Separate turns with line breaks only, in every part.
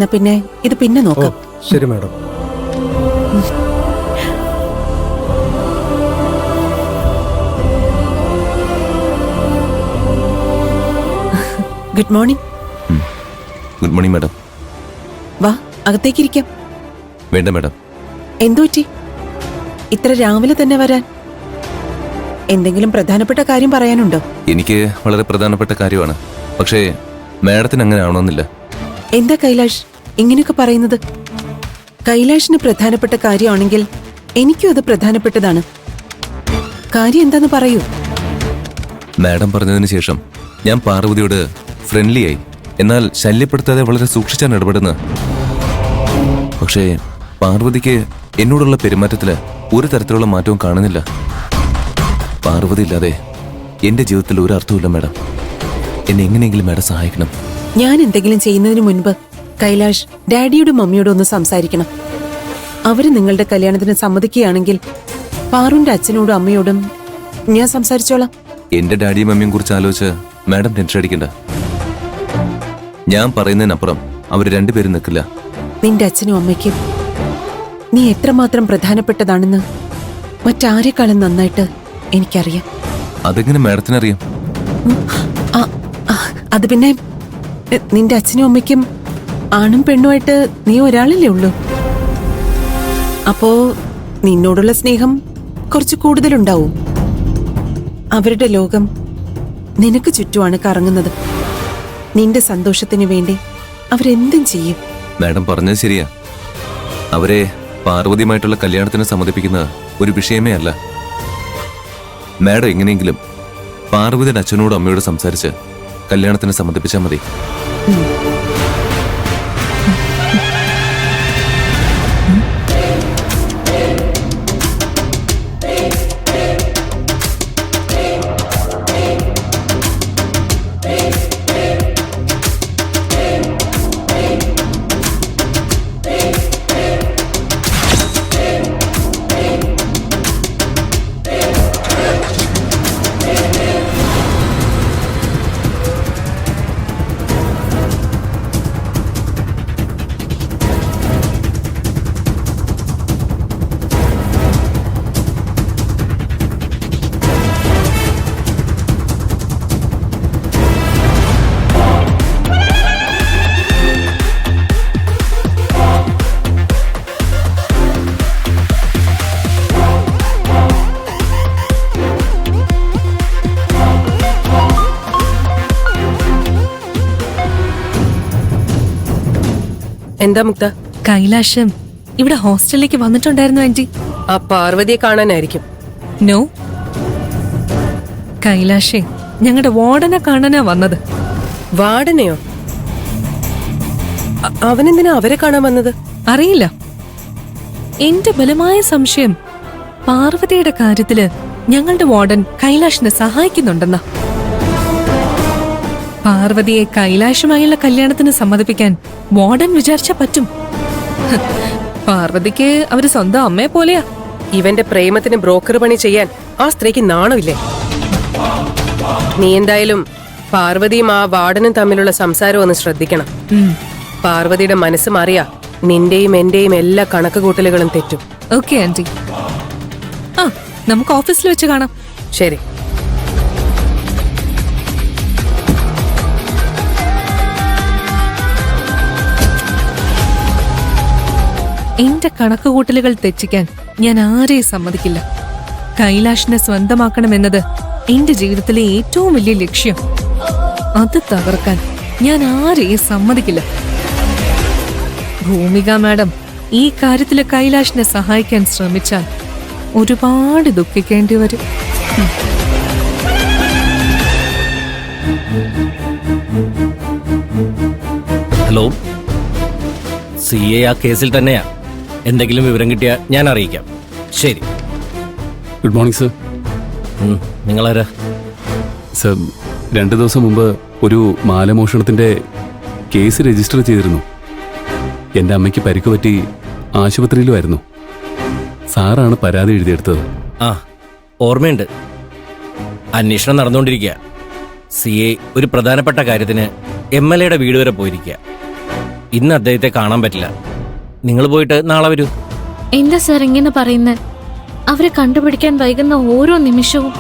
എന്നാ പിന്നെ ഇത് പിന്നെ നോക്കാം.
ശരി madam.
Good morning.
Good morning madam.
വാ, അകത്തേക്കിരിക്കാം.
വേണ്ട മാഡം.
എന്തു പറ്റി ഇത്ര രാവിലെ തന്നെ വരാൻ? എന്തെങ്കിലും പ്രധാനപ്പെട്ട കാര്യം പറയാനുണ്ടോ?
എനിക്ക് വളരെ പ്രധാനപ്പെട്ട കാര്യമാണ്. പക്ഷേ മാഡത്തിന് അങ്ങനെ ആവണമെന്നില്ല.
എന്താ കൈലാഷ് ഇങ്ങനെയൊക്കെ പറയുന്നത്? കൈലാഷിന് പ്രധാനപ്പെട്ട കാര്യമാണെങ്കിൽ എനിക്കും അത് പ്രധാനപ്പെട്ടതാണ്. കാര്യം എന്താന്ന് പറയൂ.
മാഡം പറഞ്ഞതിന് ശേഷം ഞാൻ പാർവതിയോട് ഫ്രണ്ട്ലിയായി, എന്നാൽ ശല്യപ്പെടുത്താതെ വളരെ സൂക്ഷിച്ചാണ് ഇടപെടുന്നത്. പക്ഷേ പാർവതിക്ക് എന്നോടുള്ള പെരുമാറ്റത്തില് ഒരു തരത്തിലുള്ള മാറ്റവും കാണുന്നില്ല. പാർവതി ഇല്ലാതെ എന്റെ ജീവിതത്തിൽ ഒരു അർത്ഥമില്ല മാഡം. എന്നെ എങ്ങനെയെങ്കിലും മാഡം സഹായിക്കണം.
ഞാൻ എന്തെങ്കിലും ചെയ്യുന്നതിന് മുൻപ് കൈലാഷ് ഡാഡിയോടും മമ്മിയോടും ഒന്ന് സംസാരിക്കണം. അവര് നിങ്ങളുടെ കല്യാണത്തിന് സമ്മതിക്കുകയാണെങ്കിൽ പാറുവിന്റെ അച്ഛനോടും അമ്മയോടും ഞാൻ സംസാരിച്ചോളാം.
എന്റെ ഡാഡിയും മമ്മിയും കുറിച്ച് ആലോചിച്ച് മാഡം ടെൻഷൻ അടിക്കണ്ട. ഞാൻ പറയുന്നതിനപ്പുറം അവര് രണ്ടുപേരും നിൽക്കില്ല.
നിന്റെ അച്ഛനും അമ്മയ്ക്കും നീ എത്രമാത്രം പ്രധാനപ്പെട്ടതാണെന്ന് മറ്റാരെക്കാളും നന്നായിട്ട് എനിക്കറിയാം.
അതെങ്ങനെ മാഡത്തിനറിയാം?
അത് പിന്നെ നിന്റെ അച്ഛനും അമ്മയ്ക്കും ആണും പെണ്ണുമായിട്ട് നീ ഒരാളല്ലേ ഉള്ളൂ. അപ്പോ നിന്നോടുള്ള സ്നേഹം കുറച്ച് കൂടുതലുണ്ടാവും. അവരുടെ ലോകം നിനക്ക് ചുറ്റുമാണ് കറങ്ങുന്നത്. നിന്റെ സന്തോഷത്തിന് വേണ്ടി അവരെന്തും ചെയ്യും.
മാഡം പറഞ്ഞത് ശരിയാ. അവരെ പാർവതിയുമായിട്ടുള്ള കല്യാണത്തിന് സമ്മതിപ്പിക്കുന്നത് ഒരു വിഷയമേ അല്ല. മാഡം എങ്ങനെയെങ്കിലും പാർവതിയുടെ അച്ഛനോടും അമ്മയോടും സംസാരിച്ച് കല്യാണത്തിന് സമ്മതിപ്പിച്ചാൽ മതി.
എന്താ മുക്ത?
കൈലാഷം ഇവിടെ ഹോസ്റ്റലിലേക്ക് വന്നിട്ടുണ്ടായിരുന്നു ആന്റി.
ആ പാർവതിയെ കാണാനായിരിക്കും.
നോ, കൈലാഷേ ഞങ്ങളുടെ വാർഡനെ കാണാനാ വന്നത്.
വാർഡനെയോ? അവനെന്തിനാ അവരെ കാണാൻ വന്നത്?
അറിയില്ല. എന്റെ ബലമായ സംശയം പാർവതിയുടെ കാര്യത്തില് ഞങ്ങളുടെ വാർഡൻ കൈലാഷിനെ സഹായിക്കുന്നുണ്ടെന്നാ. പാർവതിയെ കൈലാഷുമായുള്ള കല്യാണത്തിന് സമ്മതിപ്പിക്കാൻ വാർഡൻ വിചാരിച്ചാ പറ്റും. പാർവതിക്ക് അവര് സ്വന്തം അമ്മയെ പോലെയാ.
ഇവന്റെ പ്രേമത്തിന് ബ്രോക്കർ പണി ചെയ്യാൻ ആ സ്ത്രീക്ക് നാണമില്ലേ? നീ എന്തായാലും പാർവതിയും ആ വാർഡനും തമ്മിലുള്ള സംസാരം ഒന്ന് ശ്രദ്ധിക്കണം. പാർവതിയുടെ മനസ്സ് മാറിയാ നിന്റെയും എന്റെയും എല്ലാ കണക്കുകൂട്ടലുകളും തെറ്റും.
Okay aunty. ആ, നമുക്ക് ഓഫീസിൽ വെച്ച് കാണാം.
ശരി.
എന്റെ കണക്കുകൂട്ടലുകൾ തെറ്റിക്കാൻ ഞാൻ ആരെയും സമ്മതിക്കില്ല. കൈലാഷിനെ സ്വന്തമാക്കണമെന്നത് എന്റെ ജീവിതത്തിലെ ഏറ്റവും വലിയ ലക്ഷ്യം. അത് തകർക്കാൻ ഞാൻ ആരെയും സമ്മതിക്കില്ല. ഭൂമിക മാഡം ഈ കാര്യത്തില് കൈലാഷിനെ സഹായിക്കാൻ ശ്രമിച്ചാൽ ഒരുപാട് ദുഃഖിക്കേണ്ടി വരും.
ഹലോ, CA ആ കേസിൽ തന്നെയാ. എന്തെങ്കിലും വിവരം കിട്ടിയാൽ ഞാൻ അറിയിക്കാം. ശരി.
Good morning sir.
നിങ്ങളാരാ?
സർ, 2 ദിവസം മുമ്പ് ഒരു മാലമോഷണത്തിന്റെ കേസ് രജിസ്റ്റർ ചെയ്തിരുന്നു. എൻ്റെ അമ്മയ്ക്ക് പരിക്ക് പറ്റി ആശുപത്രിയിലുമായിരുന്നു. സാറാണ് പരാതി എഴുതിയെടുത്തത്.
ആ, ഓർമ്മയുണ്ട്. അന്വേഷണം നടന്നുകൊണ്ടിരിക്കുക. CA ഒരു പ്രധാനപ്പെട്ട കാര്യത്തിന് MLA യുടെ വീട് വരെ പോയിരിക്കുക. ഇന്ന് അദ്ദേഹത്തെ കാണാൻ പറ്റില്ല. നിങ്ങൾ പോയിട്ട് നാളെ വരൂ.
എന്താ സാർ ഇങ്ങനെ പറയുന്നത്? അവരെ കണ്ടുപിടിക്കാൻ വൈകുന്ന ഓരോ നിമിഷവും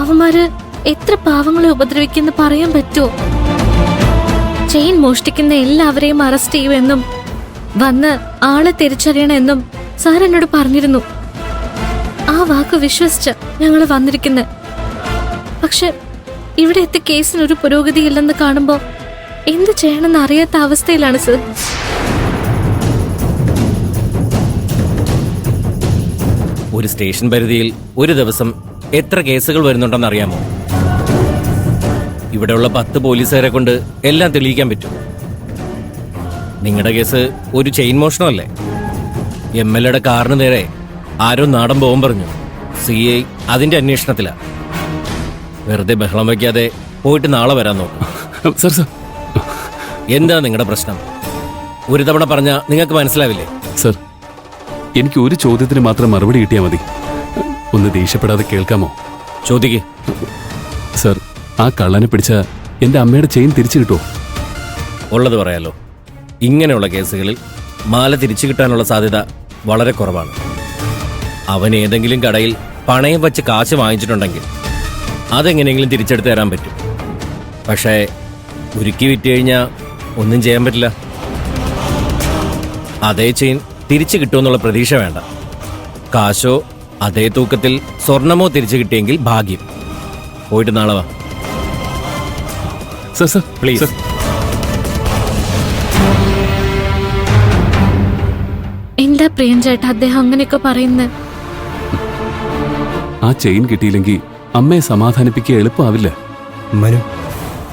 അവന്മാര് എത്ര പാവങ്ങളെ ഉപദ്രവിക്കുന്ന പറയാൻ പറ്റുമോ? ചെയിൻ മോഷ്ടിക്കുന്ന എല്ലാവരെയും അറസ്റ്റ് ചെയ്യുമെന്നും വന്ന് ആളെ തിരിച്ചറിയണമെന്നും സാർ എന്നോട് പറഞ്ഞിരുന്നു. ആ വാക്ക് വിശ്വസിച്ച ഞങ്ങൾ വന്നിരിക്കുന്നത്. പക്ഷെ ഇവിടെ എത്തി കേസിനൊരു പുരോഗതിയില്ലെന്ന് കാണുമ്പോ എന്ത് ചെയ്യണമെന്ന് അറിയാത്ത അവസ്ഥയിലാണ് സർ.
ഒരു സ്റ്റേഷൻ പരിധിയിൽ ഒരു ദിവസം എത്ര കേസുകൾ വരുന്നുണ്ടെന്ന് അറിയാമോ? ഇവിടെയുള്ള 10 പോലീസുകാരെ കൊണ്ട് എല്ലാം തെളിയിക്കാൻ പറ്റും. നിങ്ങളുടെ കേസ് ഒരു ചെയിൻ മോഷണമല്ലേ? MLA യുടെ കാറിന് നേരെ ആരോ നാടൻ ബോംബ് പറഞ്ഞു. CI അതിന്റെ അന്വേഷണത്തിലാ. വെറുതെ ബഹളം വയ്ക്കാതെ പോയിട്ട് നാളെ വരാൻ നോക്കും.
സർ സർ
എന്താ നിങ്ങളുടെ പ്രശ്നം? ഒരു തവണ പറഞ്ഞാൽ നിങ്ങൾക്ക് മനസ്സിലാവില്ലേ?
സർ, എനിക്ക് ഒരു ചോദ്യത്തിന് മാത്രം മറുപടി കിട്ടിയാൽ മതി. ഒന്ന് ദേഷ്യപ്പെടാതെ കേൾക്കാമോ?
ചോദിക്ക്.
സർ, ആ കള്ളനെ പിടിച്ച എൻ്റെ അമ്മയുടെ ചെയിൻ തിരിച്ചു കിട്ടുമോ?
ഉള്ളത് പറയാലോ. ഇങ്ങനെയുള്ള കേസുകളിൽ മാല തിരിച്ചു കിട്ടാനുള്ള സാധ്യത വളരെ കുറവാണ്. അവൻ ഏതെങ്കിലും കടയിൽ പണയം വച്ച് കാശ് വാങ്ങിച്ചിട്ടുണ്ടെങ്കിൽ അതെങ്ങനെയെങ്കിലും തിരിച്ചെടുത്ത് തരാൻ പറ്റും. പക്ഷേ ഉരുക്കി വിറ്റ് കഴിഞ്ഞാൽ ഒന്നും ചെയ്യാൻ പറ്റില്ല. അതേ ചെയിൻ തിരിച്ചു കിട്ടുമെന്നുള്ള പ്രതീക്ഷ വേണ്ട. കാശോ അതേ തൂക്കത്തിൽ സ്വർണമോ തിരിച്ചു കിട്ടിയെങ്കിൽ ഭാഗ്യം. പോയിട്ട് നാളെ വാ.
Sir sir
please.
സർ.
എന്താ പ്രിയൻ ചേട്ടാ അദ്ദേഹം അങ്ങനെയൊക്കെ പറയുന്നത്?
ആ ചെയിൻ കിട്ടിയില്ലെങ്കിൽ അമ്മയെ സമാധാനിപ്പിക്കുക എളുപ്പമാവില്ല.
മനു,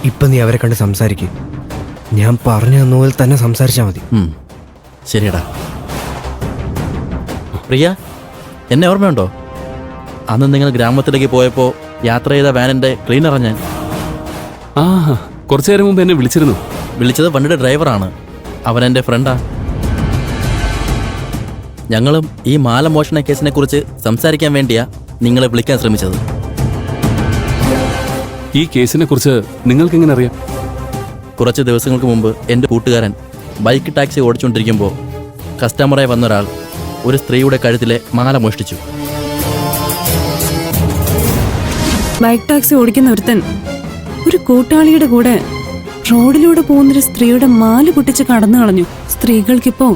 ഇപ്പൊ നീ അവരെ കണ്ട് സംസാരിക്കും. ഞാൻ പറഞ്ഞു തന്ന പോലെ തന്നെ സംസാരിച്ചാൽ മതി.
ശരിയടാ. പ്രിയ, എന്നെ ഓർമ്മയുണ്ടോ? അന്ന് നിങ്ങൾ ഗ്രാമത്തിലേക്ക് പോയപ്പോൾ യാത്ര ചെയ്ത വാനിന്റെ ക്ലീനറാണ് ഞാൻ.
ആ, കുറച്ചു നേരം മുമ്പ് എന്നെ വിളിച്ചിരുന്നു.
വിളിച്ചത് വണ്ടിയുടെ ഡ്രൈവറാണ്. അവൻ എൻ്റെ ഫ്രണ്ടാ. ഞങ്ങളും ഈ മാലമോഷണ കേസിനെ കുറിച്ച് സംസാരിക്കാൻ വേണ്ടിയാ നിങ്ങളെ വിളിക്കാൻ ശ്രമിച്ചത്.
ഈ കേസിനെ കുറിച്ച് നിങ്ങൾക്ക് എങ്ങനെ അറിയാം?
കുറച്ച് ദിവസങ്ങൾക്ക് മുമ്പ് എൻ്റെ കൂട്ടുകാരൻ ബൈക്ക് ടാക്സി ഓടിച്ചുകൊണ്ടിരിക്കുമ്പോൾ കസ്റ്റമറായി വന്നൊരാൾ ഒരു സ്ത്രീയുടെ കഴുത്തിലെ മാല മോഷ്ടിച്ചു.
ബൈക്ക് ടാക്സി ഓടിക്കുന്ന ഒരുത്തൻ ഒരു കൂട്ടാളിയുടെ കൂടെ റോഡിലൂടെ പോകുന്നൊരു സ്ത്രീയുടെ മാല പൊട്ടിച്ച് കടന്നു കളഞ്ഞു. സ്ത്രീകൾക്കിപ്പോ